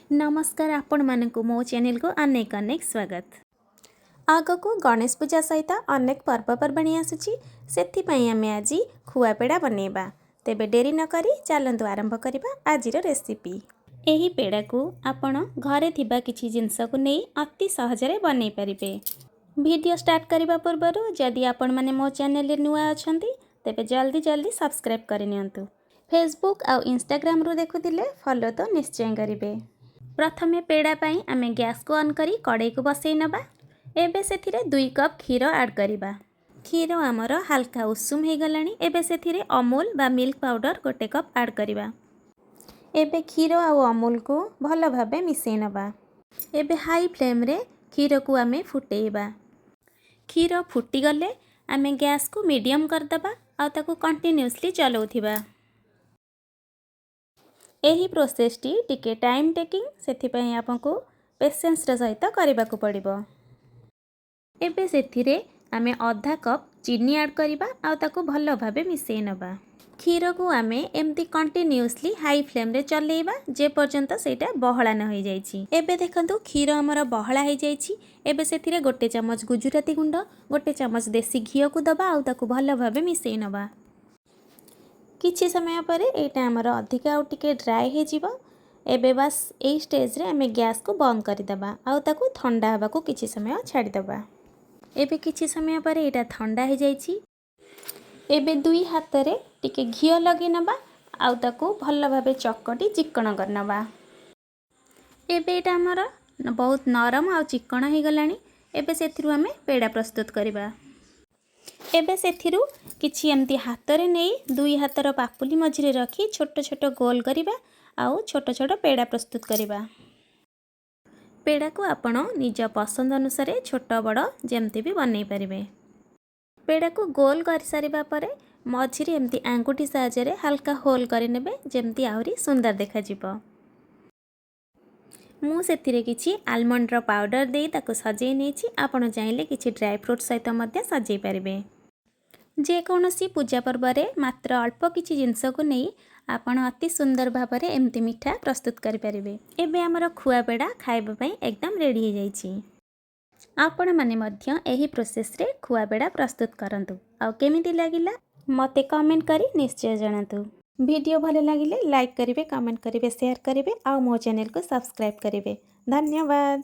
नमस्कार आपण मानकु मो चैनल को अनेक अनेक स्वागत। आग को गणेश पूजा सहित अनेक पर्वपर्वाणी आसुची सेथिपई आमे आज खुआ पेड़ा बनेबा। तेबे डेरी न करी चलंतु आरंभ करिबा आजिर रेसिपी। एही पेड़ा को आपण घरे थिबा किछि जिंस को नै अति सहजरे बनै परिबे। वीडियो स्टार्ट करिबा पूर्वरु जदि आपण माने मो चैनल रे नुआ अछंती तेबे जल्दी जल्दी सब्सक्राइब करि नियंतु। फेसबुक आ इंस्टाग्राम रु देखुतिले फॉलो तो निश्चय करिवे। प्रथमे पेड़ा पाई आमे गैस को ऑन करी कड़ाई को बसई नबा। एबे सेथिरे 2 कप क्षीर ऐड करिबा। क्षीर आमर हल्का उषुम हो गलानी। एबे सेथिरे अमूल बा मिल्क पाउडर 1 कप ऐड करिबा। एबे क्षीर आ अमूल को भल भाबे मिसई नबा। एबे हाई फ्लेम रे क्षीर को आमे फुटेइबा। क्षीर फुटी गले आमे गैस को मीडियम कर दबा आ ताको कंटिन्यूअसली चलाउथिबा। एही प्रोसेस टी टिके टाइम टेकिंग सेथिपई आपको पेशेंस रे सहित करबा को पड़िबो। एबे सेथिरे आमे आधा कप चीनी ऐड करिबा आ ताको भलो भाबे मिसई नबा। क्षीर को आमे एमती कंटिन्यूअसली हाई फ्लेम रे चलेइबा जे पर्यंत सेटा बहळा न होई जाईची। एबे देखंतु क्षीर हमर बहळा होई जाईची। एबे सेथिरे 1 चम्मच गुजराती गुंड 1 चम्मच देसी घी को दबा आ ताको भलो भाबे मिसई नबा। किछि समय पर एटा हमर अधिक आउ टिके ड्राई हे जिवो। एबे बस एई स्टेज रे हमें गैस को बंद कर दबा आ ताको ठंडा हबा को किछि समय छाड़ी दबा। एबे किछि समय पर एटा ठंडा हे जाईची। एबे 2 हाथ रे टिके घी लगे नबा आ ताको भलो भाबे चकटी चिकण कर नबा। एबे एटा हमर बहुत नरम आ चिकण हे गलानी। एबे सेथिरु हमें पेड़ा प्रस्तुत करिबा। एबे सेथिरु किछि एमती हाथ रे नै 2 हाथर पापुली मझिरे रखी छोट छोट गोल करिबा आउ छोट छोट पेड़ा प्रस्तुत करिबा। पेड़ा को आपण निज पसंद अनुसार छोट बड़ जेमती भी बनै परिबे। पेड़ा को गोल कर सारिबा परे मझिरे एमती आंगुठी साहाय्य हल्का होल करि नेबे जेमती आहुरी सुंदर देखा जिवो। मु सेथिरे किछि आलमंड रो पाउडर देई ताको सजेई नेछि। आपण चाहिले किछि ड्राई फ्रूट सहित मध्य सजेई परिबे। जे कौनसी पूजा पर्व रे मात्र अल्प किछि जिंस को नहीं आपण अति सुंदर भाबरे एमती मिठा प्रस्तुत करि परिबे। एबे हमर खुआ पेड़ा खाइबा पई एकदम रेडी हो जाईची। आपण माने मध्य एही प्रोसेस रे खुआ पेड़ा प्रस्तुत करंतु। आ केमिति लागिला मते कमेंट करी निश्चय जणातु। वीडियो भले लागिले लाइक करिवे, कमेंट करिवे, शेयर करिवे आ मो चैनल को सब्सक्राइब करिवे। धन्यवाद।